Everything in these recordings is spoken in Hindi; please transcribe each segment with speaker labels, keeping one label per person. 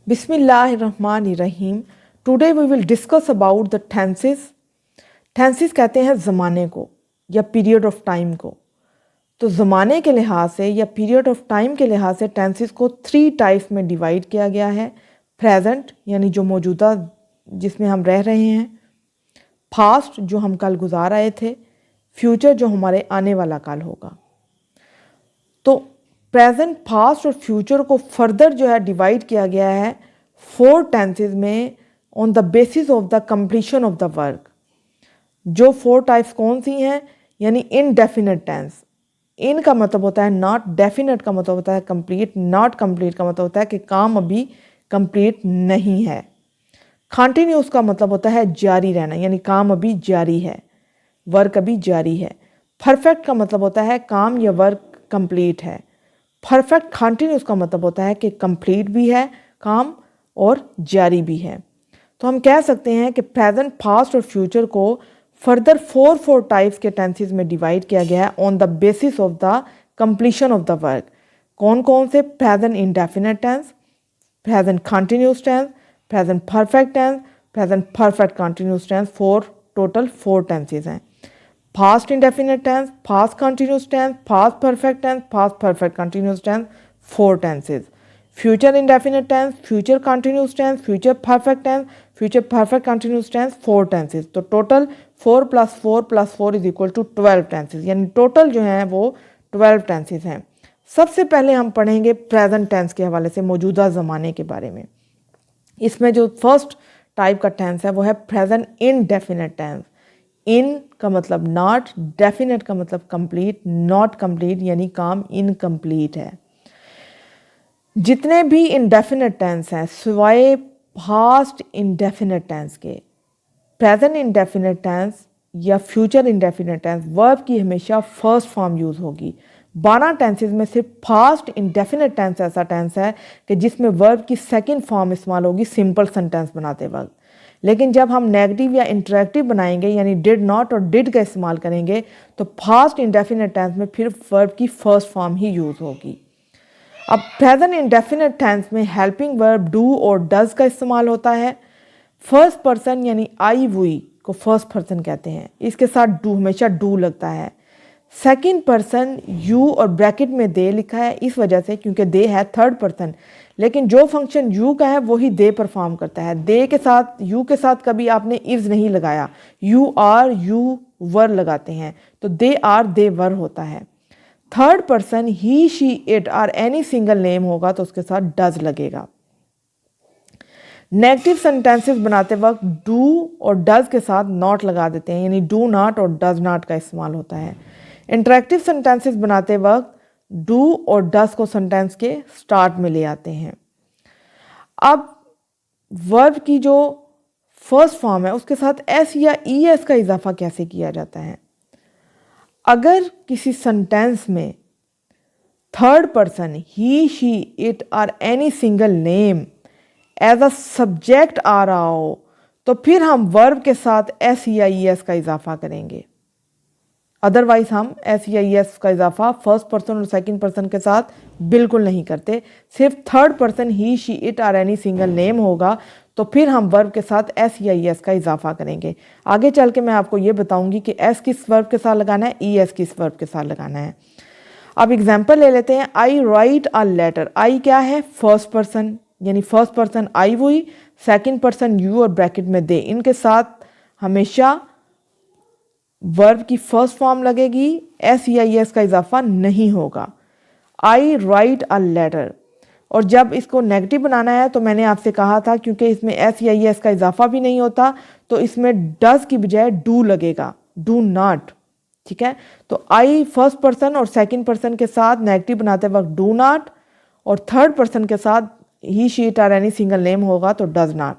Speaker 1: बिस्मिल्लाहिर्रहमानिर्रहीम। Today we will discuss about the tenses. Tenses कहते हैं ज़माने को या पीरियड ऑफ टाइम को। तो ज़माने के लिहाज से या पीरियड ऑफ टाइम के लिहाज से टेंसेस को 3 टाइप्स में डिवाइड किया गया है। प्रेजेंट यानी जो मौजूदा जिसमें हम रह रहे हैं, पास्ट जो हम कल गुजार आए थे, फ्यूचर जो हमारे आने वाला कल होगा। तो प्रेजेंट, पास्ट और फ्यूचर को फर्दर जो है डिवाइड किया गया है 4 टेंसेस में on the basis of the completion of the work. जो 4 टाइप्स कौन सी हैं? यानी इनडेफिनेट टेंस। इन का मतलब होता है नॉट, डेफिनेट का मतलब होता है कंप्लीट, नॉट कंप्लीट का मतलब होता है कि काम अभी कंप्लीट नहीं है। कॉन्टिन्यूस का मतलब होता है जारी रहना, यानी काम अभी जारी है, वर्क अभी जारी है। परफेक्ट का मतलब होता है काम या वर्क कंप्लीट है। परफेक्ट कॉन्टिन्यूस का मतलब होता है कि कंप्लीट भी है काम और जारी भी है। तो हम कह सकते हैं कि प्रेजेंट, पास्ट और फ्यूचर को फर्दर 4 टाइप्स के टेंसेस में डिवाइड किया गया है on the basis of the completion of the work. कौन कौन से? Present indefinite tense, present continuous tense, present perfect tense, present perfect continuous tense. Total 4 tenses हैं। Past indefinite tense, past continuous tense, past perfect tense, past perfect continuous tense, 4 tenses. Future indefinite tense, future continuous tense, future perfect tense, future perfect continuous tense, 4 tenses. तो टोटल 4 + 4 + 4 = 12 टेंसेस, यानी टोटल जो है वो 12 टेंसेस हैं। सबसे पहले हम पढ़ेंगे प्रेजेंट टेंस के हवाले से, मौजूदा ज़माने के बारे में। इसमें जो फर्स्ट टाइप का टेंस है वो है प्रेजेंट इनडेफिनेट टेंस। इन का मतलब नॉट, डेफिनेट का मतलब कंप्लीट, नॉट कंप्लीट यानी काम इनकम्प्लीट है। जितने भी इनडेफिनेट टेंस हैं सिवाय पास्ट इनडेफिनेट टेंस के, प्रेजेंट इनडेफिनेट टेंस या फ्यूचर इनडेफिनेट टेंस, वर्ब की हमेशा फर्स्ट फॉर्म यूज़ होगी। 12 टेंसेस में सिर्फ फास्ट इंडेफिनेट टेंस ऐसा टेंस है कि जिसमें वर्ब की सेकंड फॉर्म इस्तेमाल होगी सिंपल सेंटेंस बनाते वक्त। लेकिन जब हम नेगेटिव या इंटरेक्टिव बनाएंगे यानी डिड नॉट और डिड का इस्तेमाल करेंगे तो फास्ट इंडेफिनेट टेंस में फिर वर्ब की फर्स्ट फॉर्म ही यूज़ होगी। अब प्रेजेंट इंडेफिनेट टेंस में हेल्पिंग वर्ब डू और डज का इस्तेमाल होता है। फर्स्ट पर्सन यानी आई वी को फर्स्ट पर्सन कहते हैं, इसके साथ डू, हमेशा डू लगता है। सेकंड पर्सन यू और ब्रैकेट में दे लिखा है इस वजह से क्योंकि दे है थर्ड पर्सन, लेकिन जो फंक्शन यू का है वही दे परफॉर्म करता है। दे के साथ, यू के साथ कभी आपने इज नहीं लगाया, यू आर, यू वर लगाते हैं, तो दे आर, दे वर होता है। Third person he, she, it और एनी सिंगल नेम होगा तो उसके साथ डज लगेगा। नेगेटिव सेंटेंसेस बनाते वक्त डू और डज के साथ नॉट लगा देते हैं, यानी डू नॉट और डज नॉट का इस्तेमाल होता है। इंटरेक्टिव सेंटेंसेस बनाते वक्त डू और डज को सेंटेंस के स्टार्ट में ले आते हैं। अब वर्ब की जो फर्स्ट फॉर्म है उसके साथ एस या ई एस का इजाफा कैसे किया जाता है? अगर किसी सेंटेंस में third person he, she, it और any single name as a subject आ रहा हो तो फिर हम वर्ब के साथ एस या ई एस का इजाफा करेंगे। अदरवाइज हम एस या ई एस का इजाफा फर्स्ट पर्सन और सेकंड पर्सन के साथ बिल्कुल नहीं करते। सिर्फ third person he, she, it और एनी सिंगल नेम होगा तो फिर हम वर्ब के साथ एस या ई एस का इजाफा करेंगे। आगे चल के मैं आपको ये बताऊंगी कि एस किस वर्ब के साथ लगाना है, ई एस किस वर्ब के साथ लगाना है। अब एग्जाम्पल ले लेते हैं। I write a letter. आई क्या है? फर्स्ट पर्सन, यानी फर्स्ट पर्सन आई हुई, सेकंड पर्सन यू और ब्रैकेट में दे, इनके साथ हमेशा वर्ब की फर्स्ट फॉर्म लगेगी, एस या ई एस का इजाफा नहीं होगा। आई राइट अ लेटर। और जब इसको नेगेटिव बनाना है तो मैंने आपसे कहा था क्योंकि इसमें एस या ई एस का इजाफा भी नहीं होता तो इसमें डज की बजाय डू लगेगा, डू नॉट। ठीक है, तो आई फर्स्ट पर्सन और सेकंड पर्सन के साथ नेगेटिव बनाते वक्त डू नॉट, और थर्ड पर्सन के साथ ही, शी, इट और एनी सिंगल नेम होगा तो डज नॉट।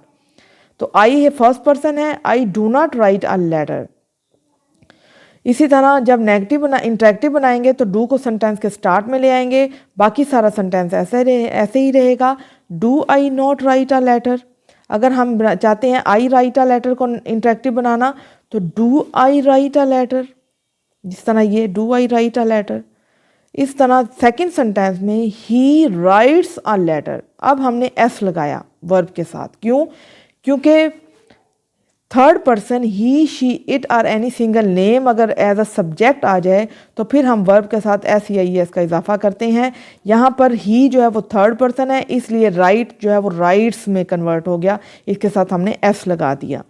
Speaker 1: तो आई है फर्स्ट पर्सन है, I do not write a letter. इसी तरह जब नेगेटिव इंटरेक्टिव बनाएंगे तो डू को सेंटेंस के स्टार्ट में ले आएंगे, बाकी सारा सेंटेंस ऐसे ही रहेगा। Do I not write a letter. अगर हम चाहते हैं आई राइट अ लेटर को इंटरेक्टिव बनाना तो do I write a letter, जिस तरह ये do I write a letter. इस तरह सेकंड सेंटेंस में ही राइट्स अ लेटर, अब हमने एस लगाया वर्ब के साथ। क्यों? क्योंकि third person he, she, it और एनी सिंगल नेम अगर एज अ सब्जेक्ट आ जाए तो फिर हम वर्ब के साथ एस या ई एस का इजाफा करते हैं। यहाँ पर ही जो है वो थर्ड पर्सन है, इसलिए राइट जो है वो राइट्स में कन्वर्ट हो गया, इसके साथ हमने एस लगा दिया।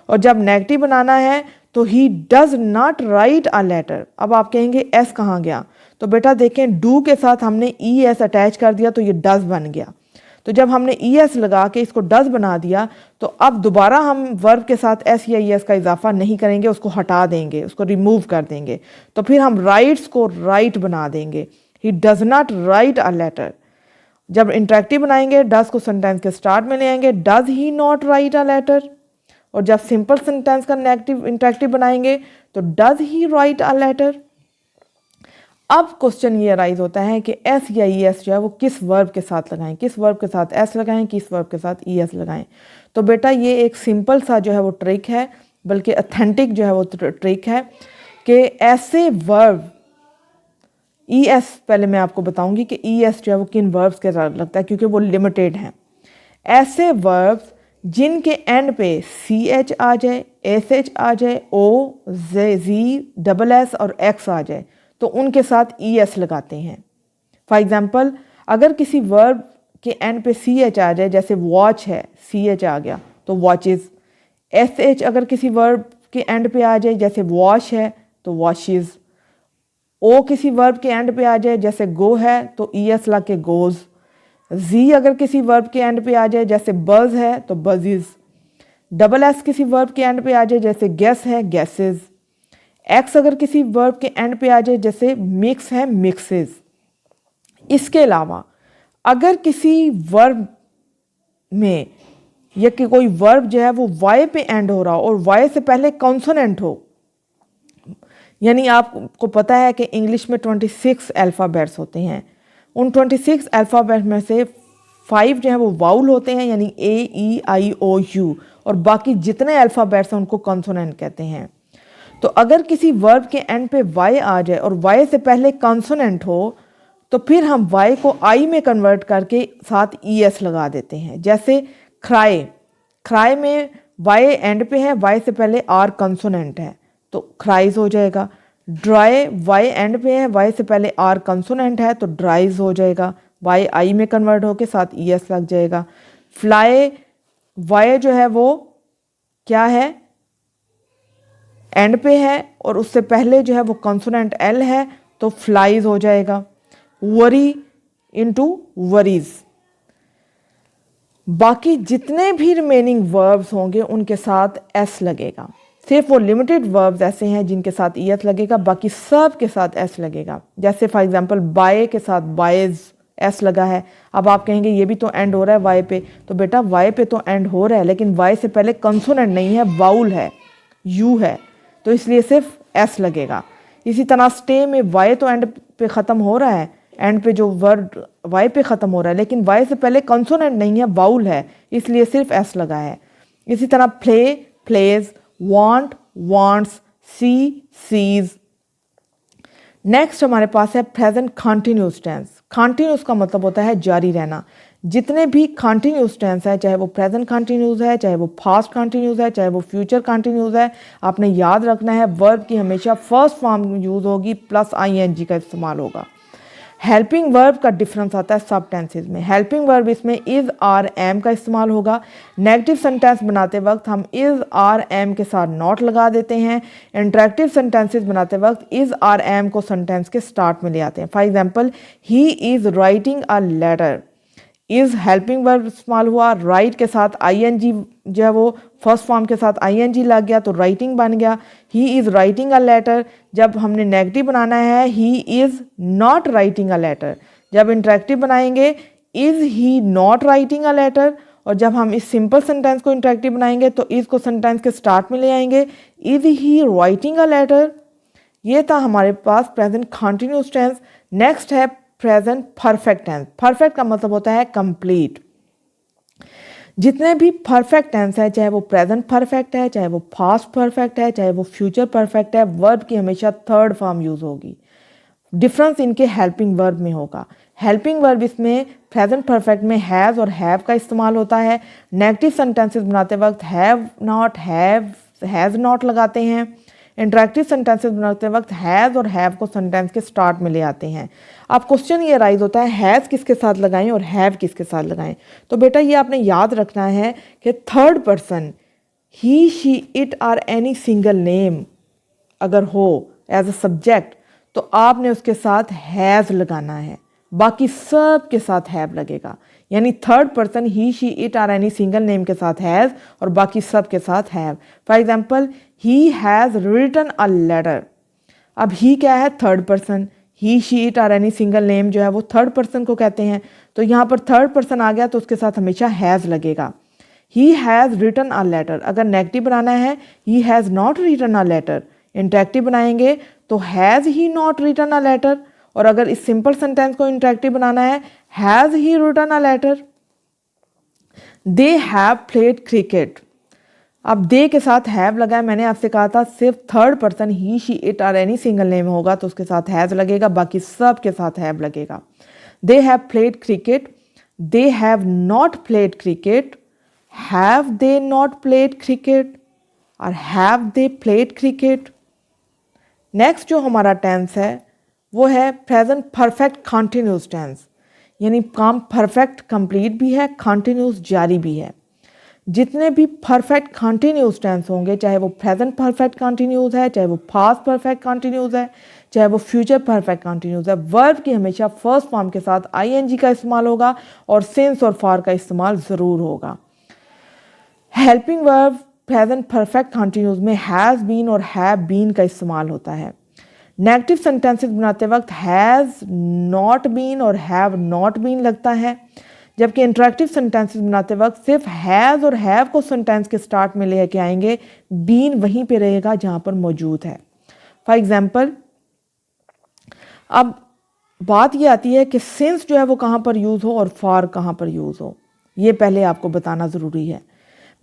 Speaker 1: और जब नेगेटिव बनाना है तो he does not write a letter, अब आप कहेंगे एस कहाँ गया? तो बेटा देखें, डू के साथ हमने ई एस अटैच कर दिया तो ये डज बन गया। तो जब हमने ई एस लगा के इसको डज बना दिया तो अब दोबारा हम वर्ब के साथ एस या ई एस का इजाफा नहीं करेंगे, उसको हटा देंगे, उसको रिमूव कर देंगे। तो फिर हम राइट्स को राइट बना देंगे, he does not write a letter. जब इंटरेक्टिव बनाएंगे डज को सेंटेंस के स्टार्ट में ले आएंगे, does he not write a letter. और जब सिंपल सेंटेंस का नेगेटिव इंटरेक्टिव बनाएंगे तो does he write a letter. अब क्वेश्चन ये अराइज होता है कि एस या ई एस जो है वो किस वर्ब के साथ लगाएं, किस वर्ब के साथ एस लगाएं, किस वर्ब के साथ ई एस लगाएं। तो बेटा ये एक सिंपल सा जो है वो ट्रिक है, बल्कि ऑथेंटिक जो है वो ट्रिक है कि ऐसे वर्ब ई एस, पहले मैं आपको बताऊंगी कि ई एस जो है वो किन वर्ब्स के साथ लगता है क्योंकि वो लिमिटेड हैं। ऐसे वर्ब्स जिनके एंड पे सी एच आ जाए, एस एच आ जाए, ओ, जी, डबल एस और एक्स आ जाए तो उनके साथ ई एस लगाते हैं। फॉर एग्जाम्पल, अगर किसी वर्ब के एंड पे सी एच आ जाए, जैसे वॉच है, सी एच आ गया तो वॉचेस। एस एच अगर किसी वर्ब के एंड पे आ जाए, जैसे वॉश है तो वॉशेस। ओ किसी वर्ब के एंड पे आ जाए, जैसे गो है तो ई एस लग के गोज। जी अगर किसी वर्ब के एंड पे आ जाए, जैसे बज है तो बजीज। डबल एस किसी वर्ब के एंड पे आ जाए, जैसे गेस है गेसेस। एक्स अगर किसी वर्ब के एंड पे आ जाए, जैसे मिक्स है मिक्सेस। इसके अलावा अगर किसी वर्ब में या कि कोई वर्ब जो है वो वाई पे एंड हो रहा हो और वाई से पहले कॉन्सोनेंट हो, यानी आपको पता है कि इंग्लिश में 26 अल्फ़ाबेट्स होते हैं, उन 26 अल्फ़ाबेट में से 5 जो है वो वाउल होते हैं, यानी ए, ई, आई, ओ, यू, और बाकी जितने अल्फ़ाबेट्स हैं उनको कॉन्सोनेंट कहते हैं। तो अगर किसी वर्ब के एंड पे वाई आ जाए और वाई से पहले कॉन्सोनेंट हो तो फिर हम वाई को आई में कन्वर्ट करके साथ ई एस लगा देते हैं। जैसे क्राई, क्राई में वाई एंड पे है, वाई से पहले आर कॉन्सोनेंट है तो क्राइज हो जाएगा। ड्राई वाई एंड पे है, वाई से पहले आर कॉन्सोनेंट है तो ड्राइज हो जाएगा, वाई आई में कन्वर्ट होके साथ ई एस लग जाएगा। फ्लाई, वाई जो है वो क्या है, एंड पे है और उससे पहले जो है वो कॉन्सोनेंट एल है तो फ्लाइज हो जाएगा। Worry into worries. बाकी जितने भी रिमेनिंग वर्ब्स होंगे उनके साथ एस लगेगा। सिर्फ वो लिमिटेड वर्ब्स ऐसे हैं जिनके साथ ई एस लगेगा, बाकी सब के साथ एस लगेगा। जैसे फॉर एग्जांपल बाय के साथ बायज एस लगा है। अब आप कहेंगे ये भी तो एंड हो रहा है वाई पे, तो बेटा वाई पे तो एंड हो रहा है लेकिन वाई से पहले कंसोनेंट नहीं है, वाउल है, यू है, तो इसलिए सिर्फ एस लगेगा। इसी तरह स्टे में वाई तो एंड पे ख़त्म हो रहा है, एंड पे जो वर्ड वाई पे ख़त्म हो रहा है लेकिन वाई से पहले कंसोनेंट नहीं है, वाउल है, इसलिए सिर्फ एस लगा है। इसी तरह प्ले, प्लेज, वांट, वांट्स, सी, सीज। नेक्स्ट हमारे पास है प्रेजेंट कॉन्टिन्यूस टेंस। कॉन्टिन्यूस का मतलब होता है जारी रहना। जितने भी कॉन्टिन्यूस टेंस है, चाहे वो प्रेजेंट कॉन्टिन्यूस है, चाहे वो पास्ट कॉन्टिन्यूस है, चाहे वो फ्यूचर कॉन्टिन्यूस है, आपने याद रखना है वर्ब की हमेशा फर्स्ट फॉर्म यूज़ होगी प्लस आईएनजी का इस्तेमाल होगा। हेल्पिंग वर्ब का डिफरेंस आता है सब टेंसेज में। हेल्पिंग वर्ब इसमें इज़, आर, एम का इस्तेमाल होगा। नेगेटिव सेंटेंस बनाते वक्त हम इज़, आर, एम के साथ नॉट लगा देते हैं। इंटरेक्टिव सेंटेंसेस बनाते वक्त इज़, आर, एम को सेंटेंस के स्टार्ट में ले आते हैं। For example, he is writing a letter, is helping verb इस्तेमाल हुआ, राइट के साथ आईएनजी जो है वो फर्स्ट फॉर्म के साथ आईएनजी लग गया तो राइटिंग बन गया। He is writing a letter, जब हमने नेगेटिव बनाना है he is not writing a letter. जब इंटरेक्टिव बनाएंगे is he not writing a letter, और जब हम इस सिंपल सेंटेंस को इंटरेक्टिव बनाएंगे तो इज़ को सेंटेंस के स्टार्ट में ले आएंगे, is he writing a letter. ये था हमारे पास प्रेजेंट कॉन्टिन्यूस टेंस। नेक्स्ट है प्रेजेंट परफेक्ट टेंस। परफेक्ट का मतलब होता है कंप्लीट। जितने भी परफेक्ट टेंस है, चाहे वो प्रेजेंट परफेक्ट है, चाहे वो पास्ट परफेक्ट है, चाहे वो फ्यूचर परफेक्ट है, वर्ब की हमेशा थर्ड फॉर्म यूज होगी। डिफरेंस इनके हेल्पिंग वर्ब में होगा। हेल्पिंग वर्ब इसमें प्रेजेंट परफेक्ट में हैज़ और हैव का इस्तेमाल होता है। नेगेटिव सेंटेंसेस बनाते वक्त हैव नॉट, हैज़ नॉट लगाते हैं। इंटरेक्टिव सेंटेंसेस बनाते वक्त हैज़ और हैव को सेंटेंस के स्टार्ट में ले आते हैं। अब क्वेश्चन ये राइज होता है हैज़ किसके साथ लगाएं और हैव किसके साथ लगाएं। तो बेटा ये आपने याद रखना है कि third person he, she, it or any single name अगर हो एज अ सब्जेक्ट तो आपने उसके साथ हैज़ लगाना है, बाकी सब के साथ हैव लगेगा। यानी third person he, she, it or any single name के साथ हैज़ और बाकी सब के साथ have. For example he has written a letter. अब ही क्या है? Third person. He, she, it or any single name जो है वो थर्ड पर्सन को कहते हैं। तो यहाँ पर थर्ड पर्सन आ गया तो उसके साथ हमेशा हैज़ लगेगा। He has written a letter. अगर नेगेटिव बनाना है he has not written a letter. Interactive बनाएंगे तो has he not written a letter. और अगर इस सिंपल सेंटेंस को इंटरेक्टिव बनाना है has he written a letter. They have played cricket. अब दे के साथ हैव लगा है। मैंने आपसे कहा था सिर्फ third person he, she, it or any single name होगा तो उसके साथ हैज़ लगेगा, बाकी सब के साथ हैव लगेगा। They have played cricket. They have not played cricket. Have they not played cricket और have they played cricket. Next जो हमारा टेंस है वो है प्रेजेंट परफेक्ट कॉन्टिन्यूस टेंस। यानी काम परफेक्ट कंप्लीट भी है, कॉन्टिन्यूस जारी भी है। जितने भी परफेक्ट कॉन्टिन्यूस टेंस होंगे, चाहे वो प्रेजेंट परफेक्ट कॉन्टिन्यूस है, चाहे वो पास्ट परफेक्ट कॉन्टिन्यूस है, चाहे वो फ्यूचर परफेक्ट कॉन्टिन्यूस है, वर्ब की हमेशा फर्स्ट फॉर्म के साथ आईएनजी का इस्तेमाल होगा और सिंस और फॉर का इस्तेमाल ज़रूर होगा। Helping verb present perfect continuous में हैज़ बीन और हैव बीन का इस्तेमाल होता है। नेगेटिव सेंटेंसेस बनाते वक्त हैज़ नॉट बीन और हैव नॉट बीन लगता है, जबकि इंटरेक्टिव सेंटेंसेस बनाते वक्त सिर्फ हैज़ और हैव को सेंटेंस के स्टार्ट में लेके आएंगे, बीन वहीं पे रहेगा जहाँ पर मौजूद है। फॉर एग्जाम्पल अब बात ये आती है कि सिंस जो है वो कहाँ पर यूज़ हो और फॉर कहाँ पर यूज़ हो, ये पहले आपको बताना ज़रूरी है।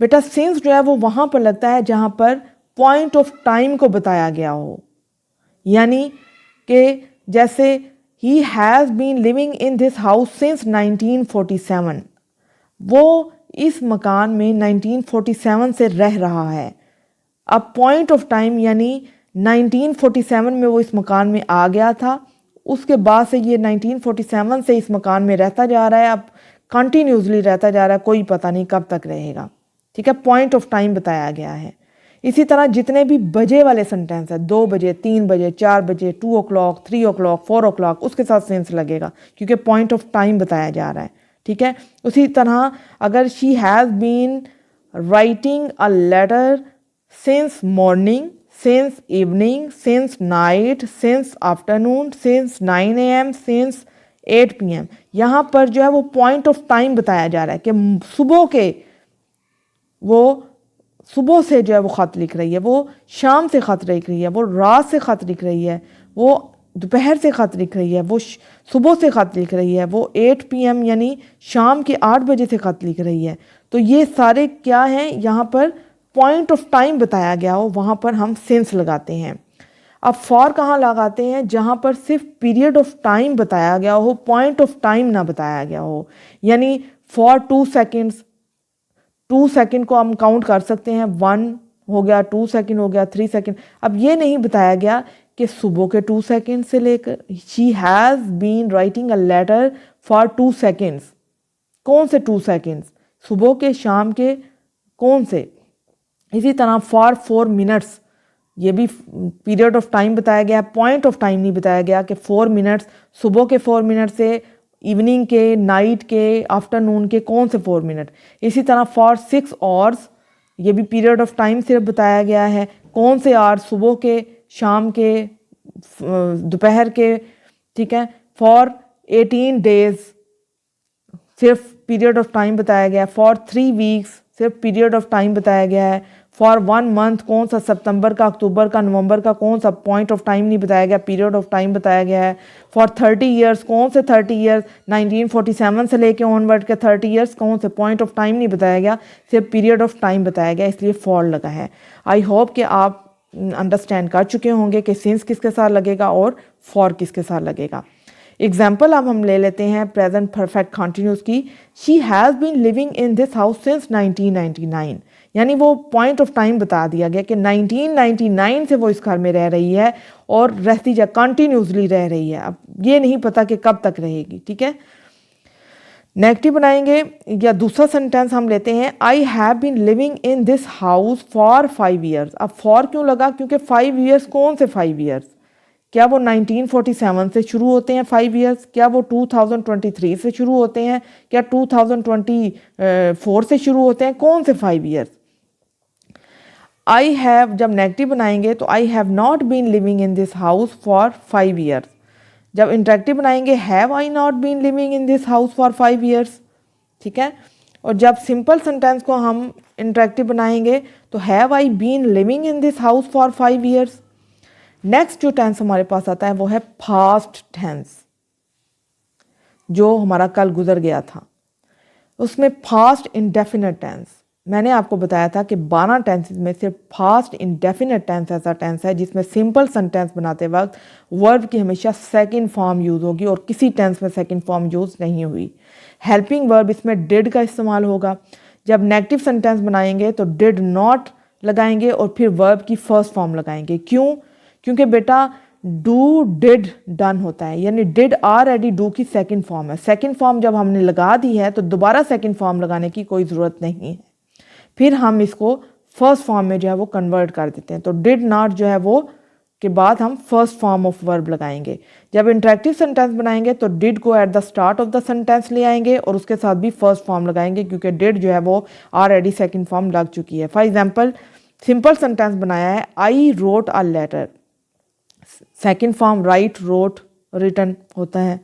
Speaker 1: बेटा सिंस जो है वो वहाँ पर लगता है जहाँ पर पॉइंट ऑफ टाइम को बताया गया हो। यानी कि जैसे he has been living in this house since 1947। वो इस मकान में 1947 से रह रहा है। अब पॉइंट ऑफ टाइम यानी 1947 में वो इस मकान में आ गया था, उसके बाद से ये 1947 से इस मकान में रहता जा रहा है। अब कंटिन्यूसली रहता जा रहा है, कोई पता नहीं कब तक रहेगा। ठीक है, पॉइंट ऑफ टाइम बताया गया है। इसी तरह जितने भी बजे वाले सेंटेंस है, 2 बजे, 3 बजे, 4 बजे, 2 o'clock, 3 o'clock, 4 o'clock, उसके साथ सेंस लगेगा क्योंकि पॉइंट ऑफ टाइम बताया जा रहा है। ठीक है, उसी तरह अगर she has been writing a letter since morning, since evening, since night, since afternoon, since 9 AM, since 8 PM, यहाँ पर जो है वो पॉइंट ऑफ टाइम बताया जा रहा है कि सुबह के वो सुबह से जो है वो ख़त लिख रही है, वो शाम से ख़त लिख रही है, वो रात से ख़त लिख रही है, वो दोपहर से ख़त लिख रही है, वो सुबह से ख़त लिख रही है, वो 8 PM यानी शाम के 8 बजे से ख़त लिख रही है। तो ये सारे क्या हैं, यहाँ पर पॉइंट ऑफ टाइम बताया गया हो, वहाँ पर हम सिंस लगाते हैं। अब फॉर कहाँ लगाते हैं? जहाँ पर सिर्फ पीरियड ऑफ टाइम बताया गया हो, पॉइंट ऑफ टाइम ना बताया गया हो। यानी फॉर 2 सेकेंड्स, 2 सेकेंड को हम काउंट कर सकते हैं, 1 हो गया, 2 सेकेंड हो गया, 3 सेकेंड। अब ये नहीं बताया गया कि सुबह के 2 सेकेंड से लेकर she has been writing a letter for 2 seconds. कौन से 2 सेकेंड्स? सुबह के, शाम के, कौन से? इसी तरह फॉर 4 मिनट्स, ये भी पीरियड ऑफ टाइम बताया गया, पॉइंट ऑफ टाइम नहीं बताया गया कि 4 मिनट्स, सुबह के 4 मिनट से इवनिंग के, नाइट के, आफ्टरनून के, कौन से 4 मिनट। इसी तरह फॉर 6 आवर्स, ये भी पीरियड ऑफ टाइम सिर्फ बताया गया है, कौन से आवर्स, सुबह के, शाम के, दोपहर के। ठीक है, फॉर 18 डेज सिर्फ पीरियड ऑफ टाइम बताया गया है, फॉर 3 वीक्स सिर्फ पीरियड ऑफ टाइम बताया गया है, फॉर 1 मंथ, कौन सा, सितंबर का, अक्टूबर का, नवंबर का, कौन सा, पॉइंट ऑफ टाइम नहीं बताया गया, पीरियड ऑफ टाइम बताया गया है। फॉर 30 ईयर्स, कौन से 30 ईयर्स, 1947 से लेके ऑनवर्ड के 30 ईयर्स, कौन से, पॉइंट ऑफ टाइम नहीं बताया गया, सिर्फ पीरियड ऑफ टाइम बताया गया, इसलिए फॉर लगा है। आई होप कि आप अंडरस्टैंड कर चुके होंगे कि सिंस किसके साथ लगेगा और फॉर किसके साथ लगेगा। एग्जाम्पल अब हम ले लेते हैं प्रेजेंट परफेक्ट कॉन्टिन्यूस की। She has been living in this house since 1999, यानी वो पॉइंट ऑफ टाइम बता दिया गया कि 1999 से वो इस घर में रह रही है और रहती जा कंटिन्यूसली रह रही है। अब ये नहीं पता कि कब तक रहेगी, ठीक है। नेगेटिव बनाएंगे या दूसरा सेंटेंस हम लेते हैं, I have been living in this house for 5 years. अब फॉर क्यों लगा? क्योंकि 5 ईयर्स कौन से 5 ईयर्स? क्या वो 1947 से शुरू होते हैं 5 ईयर्स? क्या वो 2023 से शुरू होते हैं? क्या 2024 से शुरू होते हैं? कौन से 5 ईयर्स? आई हैव जब नेगेटिव बनाएंगे तो I have not been living in this house for 5 years. जब इंटरेक्टिव बनाएंगे have I not been living in this house for 5 years, ठीक है। और जब सिंपल सेंटेंस को हम इंटरेक्टिव बनाएंगे तो have I been living in this house for 5 years. Next जो टेंस हमारे पास आता है वो है पास्ट टेंस, जो हमारा कल गुजर गया था। उसमें पास्ट इंडेफिनिट टेंस, मैंने आपको बताया था कि 12 टेंसेस में सिर्फ पास्ट इंडेफिनिट टेंस ऐसा टेंस है जिसमें सिंपल सेंटेंस बनाते वक्त वर्ब की हमेशा सेकंड फॉर्म यूज़ होगी और किसी टेंस में सेकंड फॉर्म यूज़ नहीं हुई। हेल्पिंग वर्ब इसमें डिड का इस्तेमाल होगा। जब नेगेटिव सेंटेंस बनाएंगे तो डिड नॉट लगाएंगे और फिर वर्ब की फर्स्ट फॉर्म लगाएंगे। क्यों? क्योंकि बेटा डू डिड डन होता है, यानी डिड ऑलरेडी डू की सेकंड फॉर्म है। सेकंड फॉर्म जब हमने लगा दी है तो दोबारा सेकंड फॉर्म लगाने की कोई ज़रूरत नहीं है। फिर हम इसको फर्स्ट फॉर्म में जो है वो कन्वर्ट कर देते हैं। तो डिड नॉट जो है वो के बाद हम फर्स्ट फॉर्म ऑफ वर्ब लगाएंगे। जब इंटरेक्टिव सेंटेंस बनाएंगे तो डिड को at the start of the sentence ले आएंगे और उसके साथ भी फर्स्ट फॉर्म लगाएंगे क्योंकि डिड जो है वो ऑलरेडी सेकंड फॉर्म लग चुकी है। फॉर एग्जांपल सिंपल सेंटेंस बनाया है, I wrote a letter. Second form write, wrote, written होता है,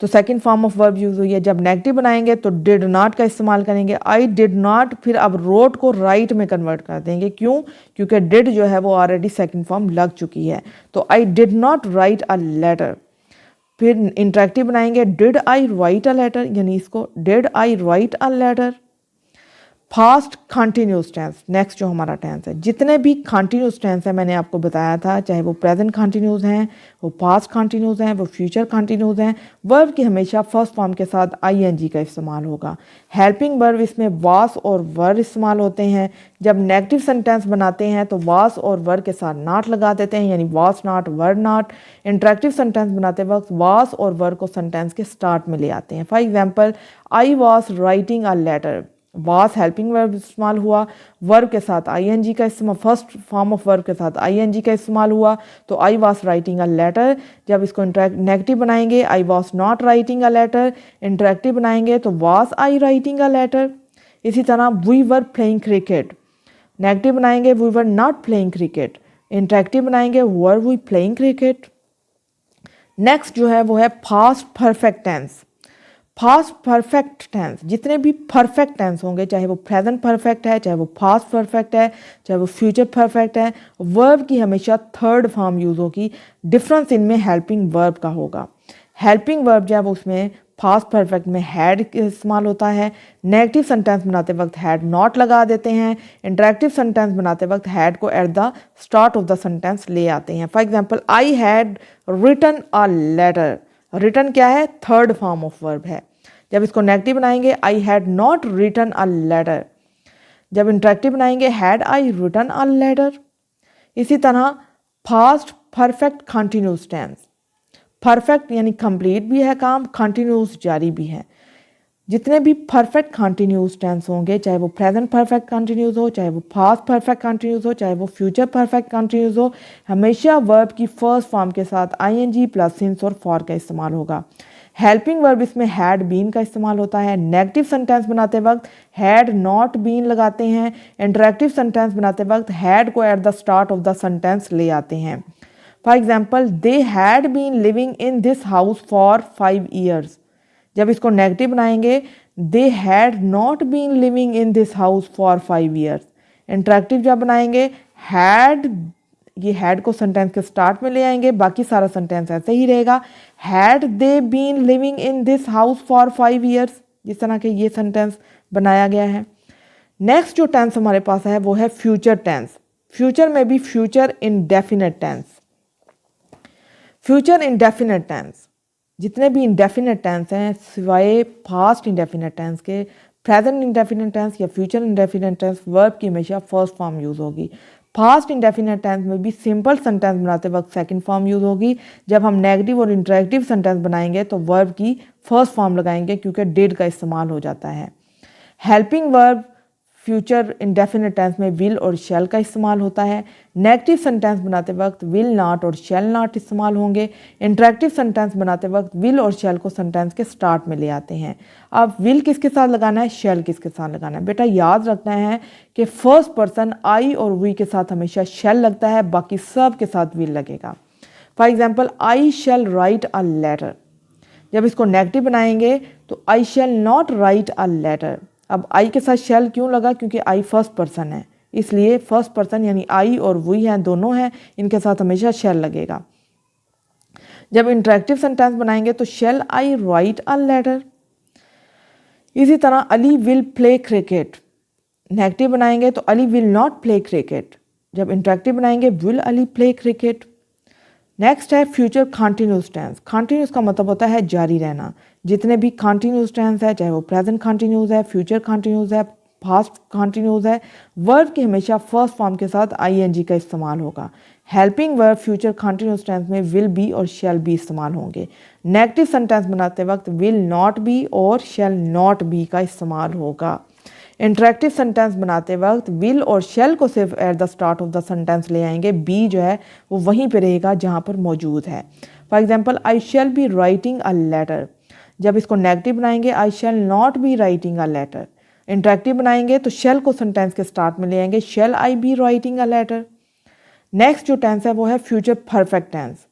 Speaker 1: तो second form of verb use हुई है। जब नेगेटिव बनाएंगे तो डिड नॉट का इस्तेमाल करेंगे। आई डिड नॉट, फिर अब रोट को राइट में कन्वर्ट कर देंगे। क्यों? क्योंकि डिड जो है वो ऑलरेडी सेकंड फॉर्म लग चुकी है। तो I did not write a letter. फिर इंटरेक्टिव बनाएंगे, did I write a letter, यानी इसको did I write a letter. Past continuous tense, next जो हमारा टेंस है, जितने भी कॉन्टीन्यूस टेंस है मैंने आपको बताया था, चाहे वो प्रेजेंट कॉन्टीन्यूस हैं, वो पास्ट कॉन्टीन्यूस हैं, वो फ्यूचर कॉन्टीन्यूस हैं, वर्ब की हमेशा फर्स्ट फॉर्म के साथ आईएनजी का इस्तेमाल होगा। हेल्पिंग वर्ब इसमें वास और वर इस्तेमाल होते हैं। जब नेगेटिव सेंटेंस बनाते हैं तो वास और वर के साथ नॉट लगा देते हैं, यानी वास not, were not. Interactive sentence बनाते वक्त वास और वर को सेंटेंस के स्टार्ट में ले आते हैं। For example, I was writing a letter, was helping verb इस्तेमाल हुआ, वर्ब के साथ आईएनजी का इस्तेमाल, फर्स्ट फॉर्म ऑफ वर्ब के साथ आईएनजी का इस्तेमाल हुआ। तो आई वास राइटिंग अ लेटर। जब इसको नेगेटिव बनाएंगे, I was not writing a letter. Interactive बनाएंगे तो was I writing a letter. इसी तरह we were playing cricket, negative बनाएंगे we were not playing cricket. Interactive बनाएंगे were we playing cricket. Next जो है वो है past perfect tense. Past perfect tense, जितने भी परफेक्ट टेंस होंगे, चाहे वो प्रेजेंट परफेक्ट है, चाहे वो पास्ट परफेक्ट है, चाहे वो फ्यूचर परफेक्ट है, वर्ब की हमेशा थर्ड फॉर्म यूज होगी। डिफरेंस इनमें हेल्पिंग वर्ब का होगा। हेल्पिंग वर्ब जो है वो उसमें पास्ट परफेक्ट में हैड इस्तेमाल होता है। नेगेटिव सेंटेंस बनाते वक्त हैड नॉट लगा देते हैं। इंटरेक्टिव सेंटेंस बनाते वक्त हैड को at the start of the sentence ले आते हैं। For example, I had written a letter. Written क्या है? थर्ड फॉर्म ऑफ वर्ब है। जब इसको नेगेटिव बनाएंगे, I had not written a letter. जब इंटरेक्टिव बनाएंगे, had I written a letter. इसी तरह past perfect continuous tense, perfect यानी कंप्लीट भी है काम, कॉन्टिन्यूस जारी भी है। जितने भी परफेक्ट कॉन्टिन्यूस टेंस होंगे, चाहे वो प्रेजेंट परफेक्ट कॉन्टिन्यूस हो, चाहे वो पास्ट परफेक्ट कॉन्टिन्यूस हो, चाहे वो फ्यूचर परफेक्ट कॉन्टिन्यूस हो, हमेशा वर्ब की फर्स्ट फॉर्म के साथ आईएनजी प्लस सिंस और फॉर का इस्तेमाल होगा। हेल्पिंग वर्ब इसमें हैड बीन का इस्तेमाल होता है। नेगेटिव सेंटेंस बनाते वक्त हैड नॉट बीन लगाते हैं। इंटरेक्टिव सेंटेंस बनाते वक्त हैड को at the start of the sentence ले आते हैं। For example, they had been living in this house for 5 years. जब इसको नेगेटिव बनाएंगे, they had not been living in this house for 5 years. Interactive जब बनाएंगे, हैड, ये हैड को सेंटेंस के स्टार्ट में ले आएंगे, बाकी सारा सेंटेंस ऐसे ही रहेगा। Had they been living in this house for 5 years, जिस तरह के ये सेंटेंस बनाया गया है। नेक्स्ट जो टेंस हमारे पास है वो है फ्यूचर टेंस। फ्यूचर में भी future indefinite tense. Future indefinite tense, जितने भी इंडेफिनिट टेंस हैं सिवाय पास्ट इंडेफिनिट टेंस के, प्रेजेंट इंडेफिनिट टेंस या फ्यूचर इंडेफिनिट टेंस वर्ब की हमेशा फर्स्ट फॉर्म यूज़ होगी। फास्ट इंडेफिनिट टेंस में भी सिंपल सेंटेंस बनाते वक्त सेकंड फॉर्म यूज़ होगी। जब हम नेगेटिव और इंटरेक्टिव सेंटेंस बनाएंगे तो वर्ब की फर्स्ट फॉर्म लगाएंगे क्योंकि डिड का इस्तेमाल हो जाता है। Helping verb future indefinite tense में विल और शैल का इस्तेमाल होता है। नेगेटिव सेंटेंस बनाते वक्त विल नॉट और शैल नॉट इस्तेमाल होंगे। इंटरेक्टिव सेंटेंस बनाते वक्त विल और शैल को सेंटेंस के स्टार्ट में ले आते हैं। अब विल किसके साथ लगाना है, शैल किसके साथ लगाना है? बेटा याद रखना है कि फर्स्ट पर्सन आई और वी के साथ हमेशा शैल लगता है, बाकी सब के साथ विल लगेगा। For example I shall write a letter. जब इसको नेगेटिव बनाएंगे तो I shall not write a letter. अब आई के साथ शैल क्यों लगा? क्योंकि आई फर्स्ट पर्सन है, इसलिए फर्स्ट पर्सन यानी आई और वी हैं, दोनों हैं, इनके साथ हमेशा शैल लगेगा। जब इंटरेक्टिव सेंटेंस बनाएंगे तो शैल आई राइट अ लेटर। इसी तरह Ali will play cricket. Negative बनाएंगे तो Ali will not play cricket. जब इंटरेक्टिव बनाएंगे will Ali play cricket. Next है फ्यूचर कॉन्टिन्यूस टेंस। कॉन्टिन्यूस का मतलब होता है जारी रहना। जितने भी कॉन्टिन्यूस टेंस है, चाहे वो प्रेजेंट कॉन्टिन्यूस है, फ्यूचर कॉन्टिन्यूस है, पास्ट कॉन्टिन्यूस है, वर्ब के हमेशा फर्स्ट फॉर्म के साथ आईएनजी का इस्तेमाल होगा। Helping verb future continuous tense में विल बी और शैल बी इस्तेमाल होंगे। नेगेटिव सेंटेंस बनाते वक्त विल नॉट बी और शैल नॉट बी का इस्तेमाल होगा। इंटरेक्टिव सेंटेंस बनाते वक्त विल और शैल को सिर्फ eight the start of the sentence ले आएंगे, बी जो है वो वहीं पे रहेगा जहाँ पर मौजूद है। For example I shall be writing a letter. जब इसको नेगेटिव बनाएंगे I shall not be writing a letter. Interactive बनाएंगे तो शैल को सेंटेंस के स्टार्ट में ले आएंगे, shall I be writing a letter. Next जो टेंस है वो है future perfect tense.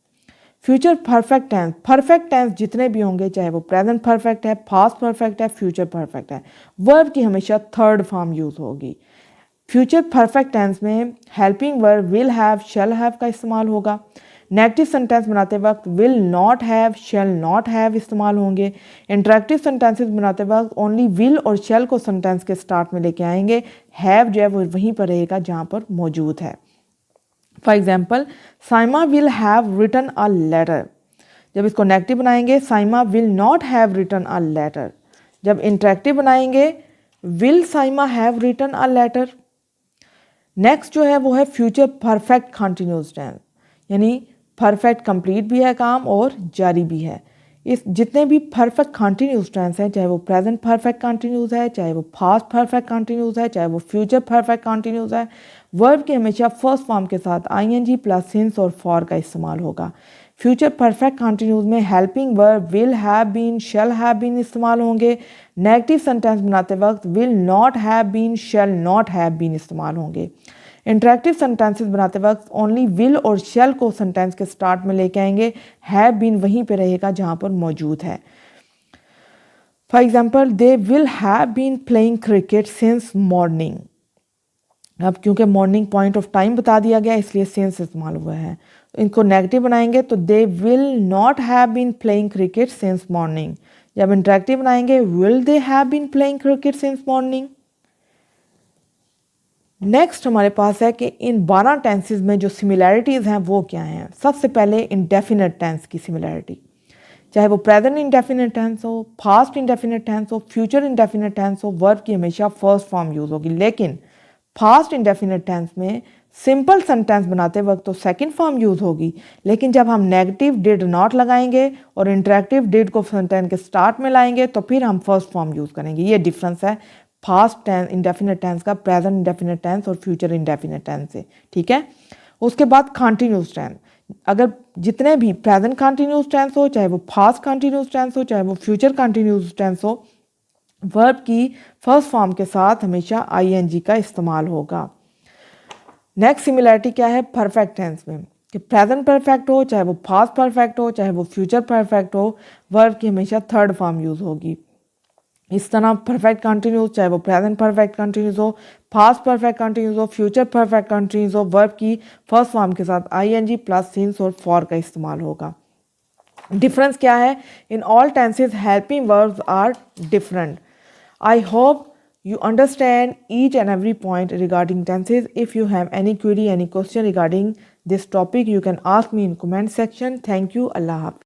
Speaker 1: Future perfect tense जितने भी होंगे, चाहे वो प्रेजेंट परफेक्ट है, पास्ट परफेक्ट है, फ्यूचर परफेक्ट है, वर्ब की हमेशा थर्ड फॉर्म यूज होगी। फ्यूचर परफेक्ट टेंस में helping verb will have, shall have का इस्तेमाल होगा। नेगेटिव सेंटेंस बनाते वक्त will not have, shall not have इस्तेमाल होंगे। इंटरेक्टिव सेंटेंसेस बनाते वक्त ओनली विल और शैल को सेंटेंस के स्टार्ट में लेके आएंगे, हैव जो है वो वहीं पर रहेगा जहाँ पर मौजूद है। For example Saima will have written a letter. जब इसको नेगेटिव बनाएंगे Saima will not have written a letter. जब इंटरेक्टिव बनाएंगे will Saima have written a letter. Next जो है वो है फ्यूचर परफेक्ट कॉन्टिन्यूस टेंस, यानी परफेक्ट कंप्लीट भी है काम और जारी भी है। इस जितने भी परफेक्ट कॉन्टिन्यूस टेंस हैं, चाहे वो प्रेजेंट परफेक्ट कॉन्टिन्यूस है, चाहे वो पास्ट परफेक्ट कॉन्टिन्यूस है, चाहे वो फ्यूचर परफेक्ट कॉन्टिन्यूस है, वर्ब के हमेशा फर्स्ट फॉर्म के साथ आईएनजी प्लस सिंस और फॉर का इस्तेमाल होगा। फ्यूचर परफेक्ट कॉन्टिन्यूस में helping verb will have been, shall have been इस्तेमाल होंगे। नेगेटिव सेंटेंस बनाते वक्त will not have been, shall not have been इस्तेमाल होंगे। इंटरेक्टिव सेंटेंसेस बनाते वक्त ओनली विल और शैल को सेंटेंस के स्टार्ट में लेके आएंगे, हैव बीन वहीं पे रहेगा जहाँ पर मौजूद है। For example they will have been playing cricket since morning. अब क्योंकि मॉर्निंग पॉइंट ऑफ टाइम बता दिया गया इसलिए सिंस इस्तेमाल हुआ है। इनको नेगेटिव बनाएंगे तो they will not have been playing cricket since morning. जब इंटरेक्टिव बनाएंगे will they have been playing cricket since morning. Next हमारे पास है कि इन 12 टेंसेस में जो सिमिलैरिटीज़ हैं वो क्या हैं। सबसे पहले इंडेफिनिट टेंस की सिमिलैरिटी, चाहे वो प्रेजेंट इंडेफिनिट टेंस हो, पास्ट इंडेफिनिट टेंस हो, फ्यूचर इंडेफिनिट टेंस हो, वर्ब की हमेशा फर्स्ट फॉर्म यूज़ होगी। लेकिन फास्ट इंडेफिनिट टेंस में सिंपल सेंटेंस बनाते वक्त तो सेकंड फॉर्म यूज़ होगी, लेकिन जब हम नेगेटिव डिड नॉट लगाएंगे और इंटरेक्टिव डिड को सेंटेंस के स्टार्ट में लाएंगे तो फिर हम फर्स्ट फॉर्म यूज़ करेंगे। ये डिफरेंस है फास्ट टेंस इंडेफिनिट टेंस का प्रेजेंट इंडेफिनिट टेंस और फ्यूचर इंडेफिनिट टेंस से। ठीक है, उसके बाद कॉन्टिन्यूस टेंस। अगर जितने भी प्रेजेंट कॉन्टिन्यूस टेंस हो, चाहे वो फास्ट कॉन्टिन्यूस टेंस हो, चाहे वो फ्यूचर कॉन्टिन्यूस टेंस हो, वर्ब की फर्स्ट फॉर्म के साथ हमेशा आईएनजी का इस्तेमाल होगा। नेक्स्ट सिमिलैरिटी क्या है परफेक्ट टेंस में, कि प्रेजेंट परफेक्ट हो, चाहे वो पास्ट परफेक्ट हो, चाहे वो फ्यूचर परफेक्ट हो, वर्ब की हमेशा थर्ड फॉर्म यूज़ होगी। इस तरह परफेक्ट कंटिन्यूस, चाहे वो प्रेजेंट परफेक्ट कंटिन्यूस हो, पास्ट परफेक्ट कंटिन्यूस हो, फ्यूचर परफेक्ट कंटिन्यूस हो, वर्ब की फर्स्ट फॉर्म के साथ आईएनजी प्लस सिंस और फॉर का इस्तेमाल होगा। डिफरेंस क्या है? In all tenses helping verbs are different. I hope you understand each and every point regarding tenses. If you have any query, any question regarding this topic, you can ask me in comment section. Thank you. Allah Hafiz.